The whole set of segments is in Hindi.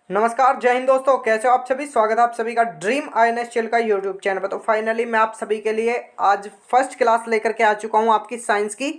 नमस्कार, जय हिंद दोस्तों। कैसे हो आप सभी। स्वागत है आप सभी का ड्रीम आईएनएस चैनल का यूट्यूब चैनल पर। तो फाइनली मैं आप सभी के लिए आज फर्स्ट क्लास लेकर के आ चुका हूं आपकी साइंस की।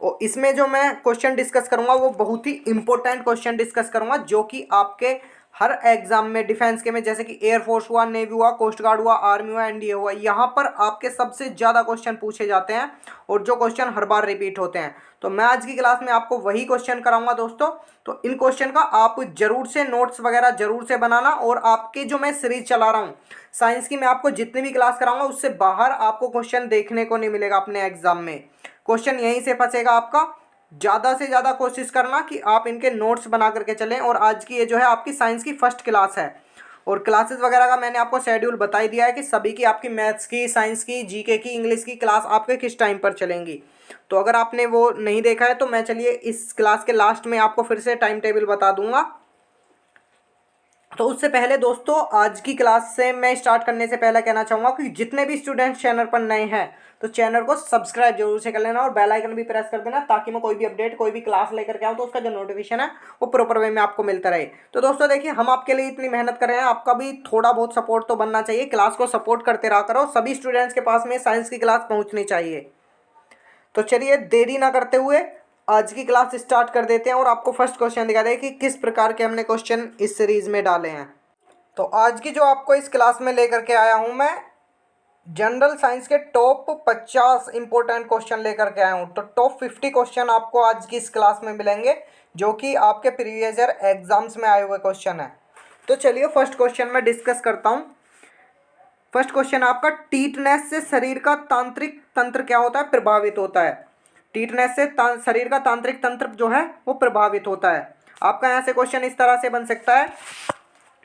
और इसमें जो मैं क्वेश्चन डिस्कस करूंगा वो बहुत ही इंपॉर्टेंट क्वेश्चन डिस्कस करूंगा, जो कि आपके हर एग्जाम में डिफेंस के में, जैसे कि एयरफोर्स हुआ, नेवी हुआ, कोस्ट गार्ड हुआ, आर्मी हुआ, एनडीए हुआ, यहाँ पर आपके सबसे ज़्यादा क्वेश्चन पूछे जाते हैं और जो क्वेश्चन हर बार रिपीट होते हैं। तो मैं आज की क्लास में आपको वही क्वेश्चन कराऊंगा दोस्तों। तो इन क्वेश्चन का आप जरूर से नोट्स वगैरह जरूर से बनाना। और आपके जो मैं सीरीज चला रहा हूँ साइंस की, मैं आपको जितनी भी क्लास कराऊंगा उससे बाहर आपको क्वेश्चन देखने को नहीं मिलेगा अपने एग्जाम में। क्वेश्चन यहीं से फंसेगा आपका। ज़्यादा से ज़्यादा कोशिश करना कि आप इनके नोट्स बना करके चलें। और आज की ये जो है आपकी साइंस की फर्स्ट क्लास है। और क्लासेस वगैरह का मैंने आपको शेड्यूल बता ही दिया है कि सभी की आपकी मैथ्स की, साइंस की, जीके की, इंग्लिश की क्लास आपके किस टाइम पर चलेंगी। तो अगर आपने वो नहीं देखा है तो मैं चलिए इस क्लास के लास्ट में आपको फिर से टाइम टेबल बता दूंगा। तो उससे पहले दोस्तों, आज की क्लास से मैं स्टार्ट करने से पहले कहना चाहूँगा कि जितने भी स्टूडेंट्स चैनल पर नए हैं तो चैनल को सब्सक्राइब जरूर से कर लेना और बेल आइकन भी प्रेस कर देना, ताकि मैं कोई भी अपडेट, कोई भी क्लास लेकर के आऊँ तो उसका जो नोटिफिकेशन है वो प्रॉपर वे में आपको मिलता रहे। तो दोस्तों देखिए, हम आपके लिए इतनी मेहनत कर रहे हैं, आपका भी थोड़ा बहुत सपोर्ट तो बनना चाहिए। क्लास को सपोर्ट करते रहा करो, सभी स्टूडेंट्स के पास में साइंस की क्लास पहुँचनी चाहिए। तो चलिए देरी ना करते हुए आज की क्लास स्टार्ट कर देते हैं और आपको फर्स्ट क्वेश्चन दिखा दें कि किस प्रकार के हमने क्वेश्चन इस सीरीज में डाले हैं। तो आज की जो आपको इस क्लास में लेकर के आया हूं मैं, जनरल साइंस के टॉप 50 इंपॉर्टेंट क्वेश्चन लेकर के आया हूं। तो टॉप 50 क्वेश्चन आपको आज की इस क्लास में मिलेंगे, जो कि आपके प्रीवियस ईयर एग्जाम्स में आए हुए क्वेश्चन है। तो चलिए फर्स्ट क्वेश्चन में डिस्कस करता हूं। फर्स्ट क्वेश्चन आपका, टीटनेस से शरीर का तांत्रिक तंत्र क्या होता है, प्रभावित होता है। टीटनेस से शरीर का तांत्रिक तंत्र जो है वो प्रभावित होता है। आपका यहाँ से क्वेश्चन इस तरह से बन सकता है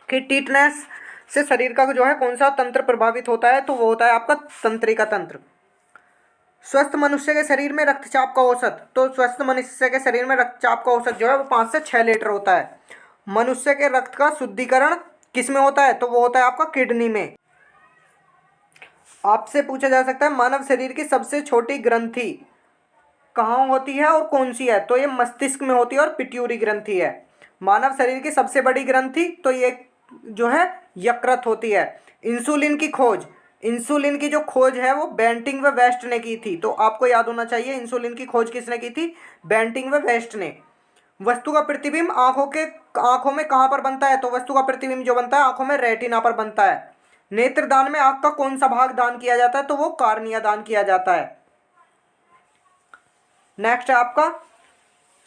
कि टीटनेस से शरीर का जो है कौन सा तंत्र प्रभावित होता है, तो वो होता है आपका तंत्रिका तंत्र। स्वस्थ मनुष्य के शरीर में रक्तचाप का औसत, तो स्वस्थ मनुष्य के शरीर में रक्तचाप का औसत जो है वो 5 से 6 लीटर होता है। मनुष्य के रक्त का शुद्धिकरण किस में होता है, तो वो होता है आपका किडनी में। आपसे पूछा जा सकता है मानव शरीर की सबसे छोटी ग्रंथि कहाँ होती है और कौन सी है, तो ये मस्तिष्क में होती है और पिट्यूरी ग्रंथि है। मानव शरीर की सबसे बड़ी ग्रंथि तो ये जो है यकृत होती है। इंसुलिन की खोज, इंसुलिन की जो खोज है वो बेंटिंग व वेस्ट ने की थी। तो आपको याद होना चाहिए इंसुलिन की खोज किसने की थी, बेंटिंग व वेस्ट ने। वस्तु का प्रतिबिंब आंखों में कहाँ पर बनता है, तो वस्तु का प्रतिबिंब जो बनता है आंखों में रेटिना पर बनता है। नेत्रदान में आंख का कौन सा भाग दान किया जाता है, तो वो कार्निया दान किया जाता है। नेक्स्ट है आपका,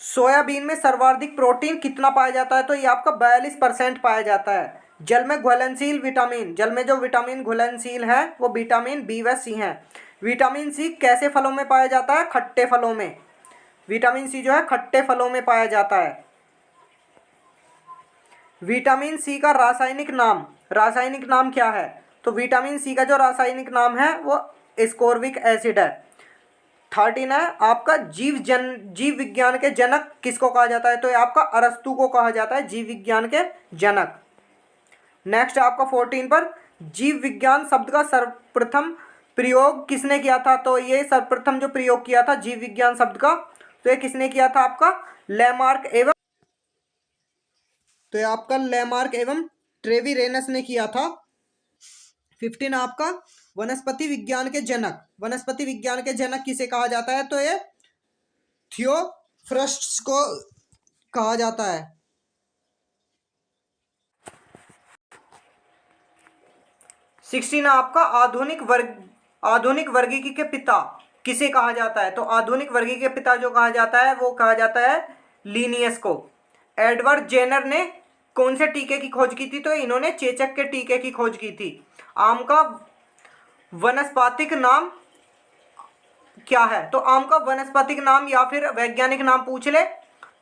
सोयाबीन में सर्वाधिक प्रोटीन कितना पाया जाता है, तो ये आपका 42% पाया जाता है। जल में घुलनशील विटामिन, जल में जो विटामिन घुलनशील है वो विटामिन बी व सी है। विटामिन सी कैसे फलों में पाया जाता है, खट्टे फलों में। विटामिन सी जो है खट्टे फलों में पाया जाता है। विटामिन सी का रासायनिक नाम क्या है, तो विटामिन सी का जो रासायनिक नाम है वो एस्कोर्बिक एसिड है। 13 है आपका, जीव विज्ञान के जनक किसको कहा जाता है, तो ये आपका अरस्तु को कहा जाता है जीव विज्ञान के जनक। नेक्स्ट आपका 14 पर, जीव विज्ञान शब्द का सर्वप्रथम प्रयोग किसने किया था, तो ये सर्वप्रथम जो प्रयोग किया था जीव विज्ञान शब्द का, तो ये किसने किया था, आपका लेमार्क एवं ट्रेविरेनस ने किया था। 15 आपका, वनस्पति विज्ञान के जनक किसे कहा जाता है, तो ये थियोफ्रस्टस को कहा जाता है। 16 आपका, आधुनिक वर्गीकी के पिता किसे कहा जाता है, तो आधुनिक वर्गीकी के पिता जो कहा जाता है वो कहा जाता है लीनियस को। एडवर्ड जेनर ने कौन से टीके की खोज की थी, तो इन्होंने चेचक के टीके की खोज की थी। आम का वनस्पतिक नाम क्या है, तो आम का वनस्पतिक नाम या फिर वैज्ञानिक नाम पूछ ले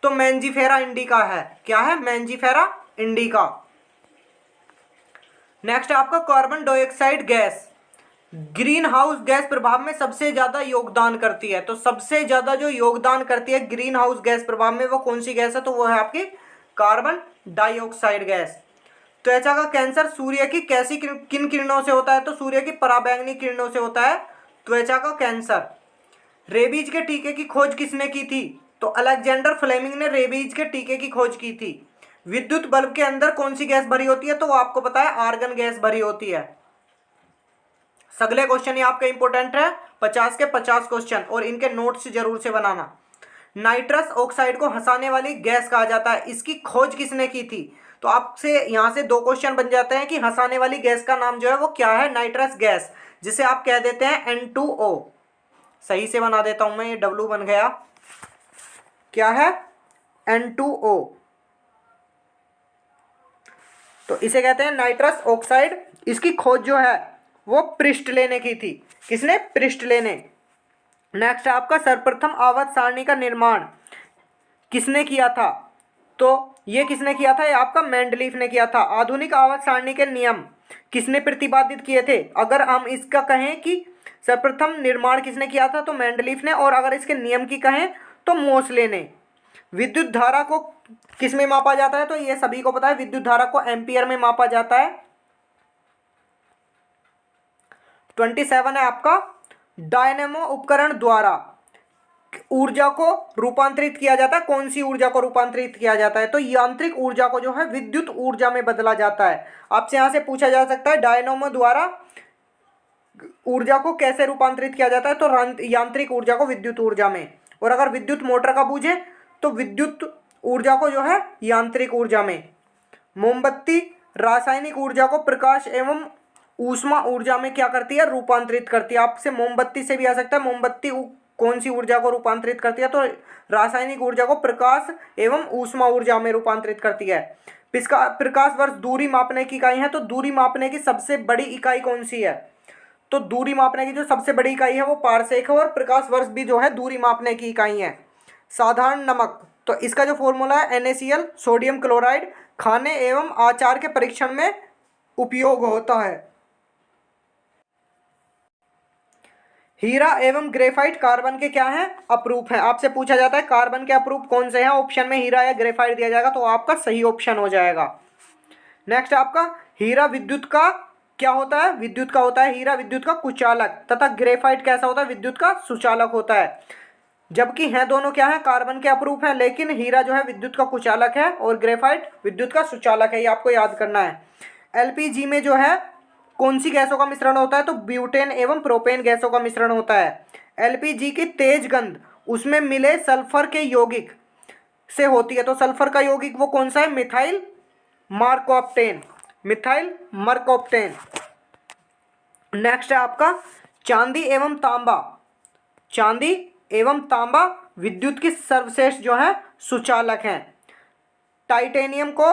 तो मैंजीफेरा इंडिका है। क्या है, मैंजीफेरा इंडिका। नेक्स्ट आपका, carbon dioxide gas green house gas प्रभाव में सबसे ज्यादा योगदान करती है। तो सबसे ज्यादा जो योगदान करती है ग्रीन हाउस गैस प्रभाव में वो कौन सी गैस है, तो वो है आपकी कार्बन डाइऑक्साइड गैस। त्वचा का कैंसर सूर्य की किन किरणों से होता है, तो सूर्य की पराबैंगनी किरणों से होता है त्वचा का कैंसर। रेबीज के टीके की खोज किसने की थी, तो अलेक्जेंडर फ्लेमिंग ने रेबीज के टीके की खोज की थी। विद्युत बल्ब के अंदर कौन सी गैस भरी होती है, तो वो आपको पता है आर्गन गैस भरी होती है। अगले क्वेश्चन ये आपका इंपॉर्टेंट है, 50 के 50 क्वेश्चन, और इनके नोट्स जरूर से बनाना। नाइट्रस ऑक्साइड को हंसाने वाली गैस कहा जाता है, इसकी खोज किसने की थी? तो आपसे यहाँ से दो क्वेश्चन बन जाते हैं कि हंसाने वाली गैस का नाम जो है वो क्या है, नाइट्रस गैस, जिसे आप कह देते हैं N2O। सही से बना देता हूं मैं, ये W बन गया, क्या है, N2O। तो इसे कहते हैं नाइट्रस ऑक्साइड। इसकी खोज जो है वो प्रिस्टले ने की थी। किसने? प्रिस्टले ने। नेक्स्ट है आपका, सर्वप्रथम आवर्त सारणी का निर्माण किसने किया था? तो ये किसने किया था? ये आपका मेंडलीफ ने किया था। आधुनिक आवर्त सारणी के नियम किसने प्रतिपादित किए थे? अगर हम इसका कहें कि सर्वप्रथम निर्माण किसने किया था, तो मेंडलीफ ने, और अगर इसके नियम की कहें तो मोसले ने। विद्युत धारा को किस में मापा जाता है? तो ये सभी को पता है, विद्युत धारा को एम्पियर में मापा जाता है। 27 है आपका, डायनेमो उपकरण द्वारा ऊर्जा को रूपांतरित किया जाता है। कौन सी ऊर्जा को रूपांतरित किया जाता है? तो यांत्रिक ऊर्जा को जो है विद्युत ऊर्जा में बदला जाता है। आपसे यहां से पूछा जा सकता है डायनेमो द्वारा ऊर्जा को कैसे रूपांतरित किया जाता है, तो यांत्रिक ऊर्जा को विद्युत ऊर्जा में। और अगर विद्युत मोटर का पूछे तो विद्युत ऊर्जा को जो है यांत्रिक ऊर्जा में। मोमबत्ती रासायनिक ऊर्जा को प्रकाश एवं ऊष्मा ऊर्जा में क्या करती है? रूपांतरित करती है। आपसे मोमबत्ती से भी आ सकता है, मोमबत्ती कौन सी ऊर्जा को रूपांतरित करती है? तो रासायनिक ऊर्जा को प्रकाश एवं ऊष्मा ऊर्जा में रूपांतरित करती है। प्रकाश वर्ष दूरी मापने की इकाई है, तो दूरी मापने की सबसे बड़ी इकाई कौन सी है? तो दूरी मापने की जो सबसे बड़ी इकाई है वो पारसेक है, और प्रकाश वर्ष भी जो है दूरी मापने की इकाई है। साधारण नमक, तो इसका जो फॉर्मूला है NaCl, सोडियम क्लोराइड, खाने एवं आचार के परीक्षण में उपयोग होता है। हीरा एवं ग्रेफाइट कार्बन के क्या हैं? अपरूप हैं। आपसे पूछा जाता है कार्बन के अपरूप कौन से हैं, ऑप्शन में हीरा या ग्रेफाइट दिया जाएगा, तो आपका सही ऑप्शन हो जाएगा। नेक्स्ट आपका, हीरा विद्युत का क्या होता है? विद्युत का होता है हीरा विद्युत का कुचालक, तथा ग्रेफाइट कैसा होता है? विद्युत का सुचालक होता है। जबकि हैं दोनों क्या है? कार्बन के अपरूप हैं, लेकिन हीरा जो है विद्युत का कुचालक है और ग्रेफाइट विद्युत का सुचालक है। ये आपको याद करना है। LPG में जो है कौन सी गैसों का मिश्रण होता है? तो ब्यूटेन एवं प्रोपेन गैसों का मिश्रण होता है। LPG की तेज गंध उसमें मिले सल्फर के यौगिक से होती है, तो सल्फर का यौगिक वो कौन सा है? Methyl mercaptan, methyl mercaptan. Next है आपका, चांदी एवं तांबा, चांदी एवं तांबा विद्युत की सर्वश्रेष्ठ जो है सुचालक हैं। टाइटेनियम को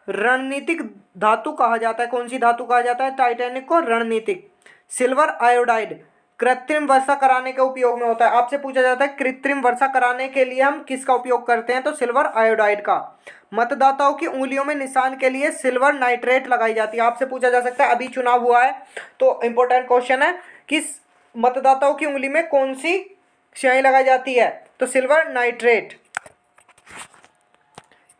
रणनीतिक धातु कहा जाता है। कौन सी धातु कहा जाता है? टाइटेनिक को रणनीतिक। सिल्वर आयोडाइड कृत्रिम वर्षा कराने के उपयोग में होता है। आपसे पूछा जाता है कृत्रिम वर्षा कराने के लिए हम किसका उपयोग करते हैं? तो सिल्वर आयोडाइड का। मतदाताओं की उंगलियों में निशान के लिए सिल्वर नाइट्रेट लगाई जाती है। आपसे पूछा जा सकता है, अभी चुनाव हुआ है तो इंपॉर्टेंट क्वेश्चन है कि मतदाताओं की उंगली में कौन सी स्याही लगाई जाती है? तो सिल्वर नाइट्रेट।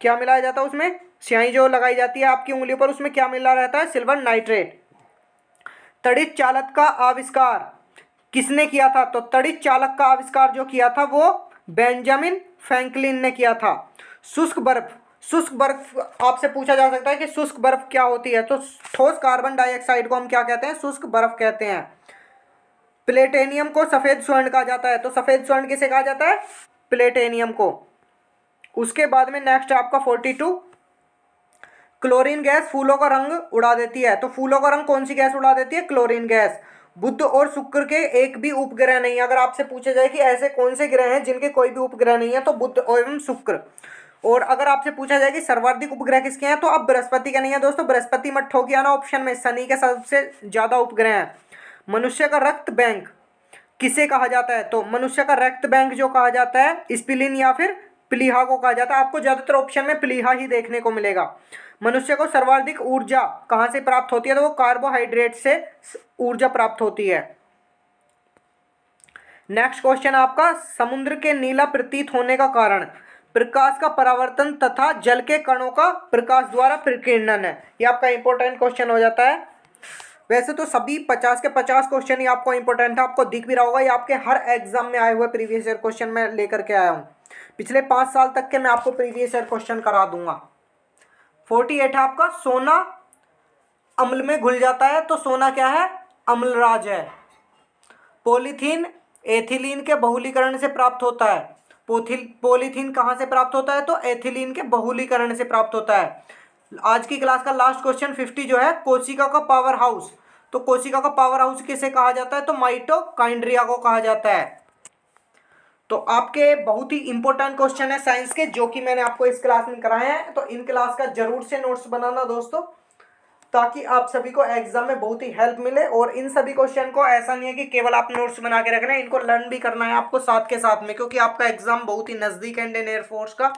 क्या मिलाया जाता है उसमें? स्याही जो लगाई जाती है आपकी उंगलियों पर, उसमें क्या मिला रहता है? Silver nitrate. तड़ित चालक का आविष्कार किसने किया था? तो तड़ित चालक का आविष्कार जो किया था वो बेंजामिन फ्रैंकलिन ने किया था। शुष्क बर्फ, शुष्क बर्फ आपसे पूछा जा सकता है कि शुष्क बर्फ क्या होती है? तो ठोस कार्बन डाइऑक्साइड को हम क्या कहते हैं? शुष्क बर्फ कहते हैं। प्लेटेनियम को सफेद स्वर्ण कहा जाता है, तो सफेद स्वर्ण किसे कहा जाता है? प्लेटेनियम को। उसके बाद में नेक्स्ट है आपका 42, क्लोरीन गैस फूलों का रंग उड़ा देती है। तो फूलों का रंग कौन सी गैस उड़ा देती है? Chlorine gas. बुध और शुक्र के एक भी उपग्रह नहीं है। अगर आपसे पूछा जाए कि ऐसे कौन से ग्रह हैं जिनके कोई भी उपग्रह नहीं है, तो बुध एवं शुक्र। और अगर आपसे पूछा जाए कि सर्वाधिक उपग्रह किसके हैं, तो अब बृहस्पति का नहीं है दोस्तों, बृहस्पति मत ठोकिए ना ऑप्शन में, शनि के सबसे ज्यादा उपग्रह हैं। मनुष्य का रक्त बैंक किसे कहा जाता है? तो मनुष्य का रक्त बैंक जो कहा जाता है स्प्लीन या फिर प्लीहा को कहा जाता है। आपको ज्यादातर ऑप्शन में प्लीहा ही देखने को मिलेगा। मनुष्य को सर्वाधिक ऊर्जा कहां से प्राप्त होती है? तो वो कार्बोहाइड्रेट से ऊर्जा प्राप्त होती है। नेक्स्ट क्वेश्चन आपका, समुद्र के नीला प्रतीत होने का कारण प्रकाश का परावर्तन तथा जल के कणों का प्रकाश द्वारा प्रकीर्णन है। ये आपका इंपॉर्टेंट क्वेश्चन हो जाता है। वैसे तो सभी 50 के 50 क्वेश्चन ही आपको इंपॉर्टेंट है, आपको दिख भी रहा होगा। ये आपके हर एग्जाम में आए हुए प्रीवियस ईयर क्वेश्चन मैं लेकर के आया हूँ। पिछले 5 साल तक के मैं आपको प्रीवियस ईयर क्वेश्चन करा दूंगा। 48 है आपका सोना अम्ल में घुल जाता है, तो सोना क्या है, अम्लराज है। पॉलीथीन एथिलीन के बहुलीकरण से प्राप्त होता है। पॉलीथीन कहाँ से प्राप्त होता है, तो एथिलीन के बहुलीकरण से प्राप्त होता है। आज की क्लास का लास्ट क्वेश्चन 50 जो है, कोशिका का पावर हाउस, तो कोशिका का पावर हाउस किसे कहा जाता है, तो माइटोकांड्रिया को कहा जाता है। तो आपके बहुत ही इंपॉर्टेंट क्वेश्चन है साइंस के, जो कि मैंने आपको इस क्लास में कराए हैं। तो इन क्लास का जरूर से नोट्स बनाना दोस्तों, ताकि आप सभी को एग्जाम में बहुत ही हेल्प मिले। और इन सभी क्वेश्चन को ऐसा नहीं है कि केवल आप नोट्स बना के रख रहे हैं, इनको लर्न भी करना है आपको साथ के साथ में, क्योंकि आपका एग्जाम बहुत ही नज़दीक है इंडियन एयरफोर्स का,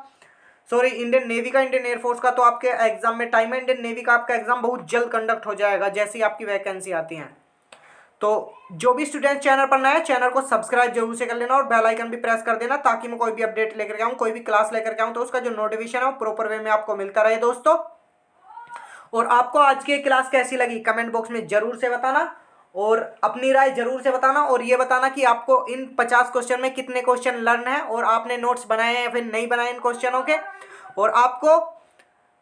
सॉरी इंडियन नेवी का, इंडियन एयरफोर्स का। तो आपके एग्जाम में टाइम है, इंडियन नेवी का आपका एग्जाम बहुत जल्द कंडक्ट हो जाएगा जैसी आपकी वैकेंसी आती हैं। तो जो भी स्टूडेंट चैनल पर नया है, चैनल को सब्सक्राइब जरूर से कर लेना और बेल आइकन भी प्रेस कर देना, ताकि मैं कोई भी अपडेट लेकर के आऊँ, कोई भी क्लास लेकर के आऊँ, तो उसका जो नोटिफिकेशन है वो प्रॉपर वे में आपको मिलता रहे दोस्तों। और आपको आज की क्लास कैसी लगी कमेंट बॉक्स में जरूर से बताना, और अपनी राय जरूर से बताना, और ये बताना कि आपको इन 50 क्वेश्चन में कितने क्वेश्चन लर्न है, और आपने नोट्स बनाए हैं या फिर नहीं बनाए इन क्वेश्चनों के। और आपको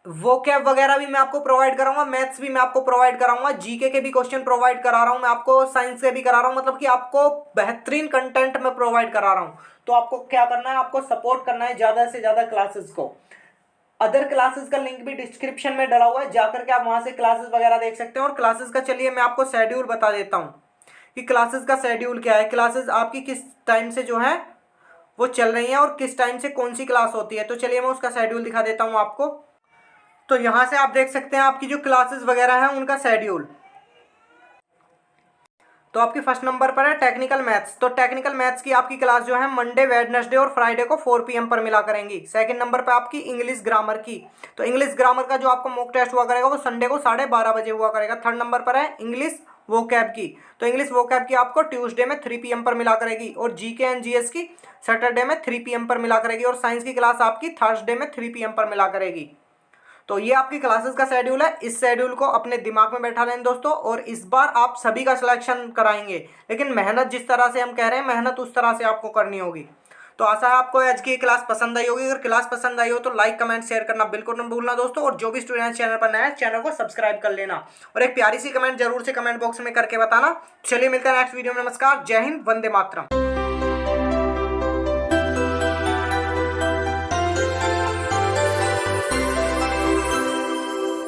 वोकैब वगैरह भी मैं आपको प्रोवाइड कराऊंगा, मैथ्स भी मैं आपको प्रोवाइड कराऊंगा, जीके के भी क्वेश्चन प्रोवाइड करा रहा हूं मैं आपको, साइंस के भी करा रहा हूं, मतलब कि आपको बेहतरीन कंटेंट में प्रोवाइड करा रहा हूं। तो आपको क्या करना है, आपको सपोर्ट करना है ज़्यादा से ज़्यादा क्लासेस को। अदर क्लासेस का लिंक भी डिस्क्रिप्शन में डला हुआ है, जाकर के आप वहां से क्लासेस वगैरह देख सकते हैं। और क्लासेस का चलिए मैं आपको शेड्यूल बता देता हूँ कि क्लासेस का शेड्यूल क्या है, क्लासेस आपकी किस टाइम से जो है वो चल रही हैं और किस टाइम से कौन सी क्लास होती है। तो चलिए मैं उसका शेड्यूल दिखा देता हूँ आपको। तो यहाँ से आप देख सकते हैं आपकी जो क्लासेस वगैरह हैं उनका शेड्यूल। तो आपकी फर्स्ट नंबर पर है टेक्निकल मैथ्स। तो टेक्निकल मैथ्स की आपकी क्लास जो है मंडे, वेडनेसडे और फ्राइडे को 4 PM पर मिला करेंगी। सेकंड नंबर पर आपकी इंग्लिश ग्रामर की, तो इंग्लिश ग्रामर का जो आपको मॉक टेस्ट हुआ करेगा वो संडे को 12:30 बजे हुआ करेगा। थर्ड नंबर पर है इंग्लिश वोकैब की, तो इंग्लिश वोकैब की आपको ट्यूसडे में 3 PM पर मिला करेगी। और जीके एंड जीएस की सैटरडे में 3 PM पर मिला करेगी। और साइंस की क्लास आपकी थर्सडे में 3 PM पर मिला करेगी। तो ये आपकी क्लासेस का शेड्यूल है। इस शेड्यूल को अपने दिमाग में बैठा लें दोस्तों, और इस बार आप सभी का सिलेक्शन कराएंगे, लेकिन मेहनत जिस तरह से हम कह रहे हैं मेहनत उस तरह से आपको करनी होगी। तो आशा है आपको आज की क्लास पसंद आई होगी। अगर क्लास पसंद आई हो तो लाइक कमेंट शेयर करना बिल्कुल न भूलना दोस्तों। और जो भी स्टूडेंट चैनल पर नया है चैनल को सब्सक्राइब कर लेना, और एक प्यारी सी कमेंट जरूर से कमेंट बॉक्स में करके बताना। चलिए मिलते हैं नेक्स्ट वीडियो में। नमस्कार, जय हिंद, वंदे मातरम।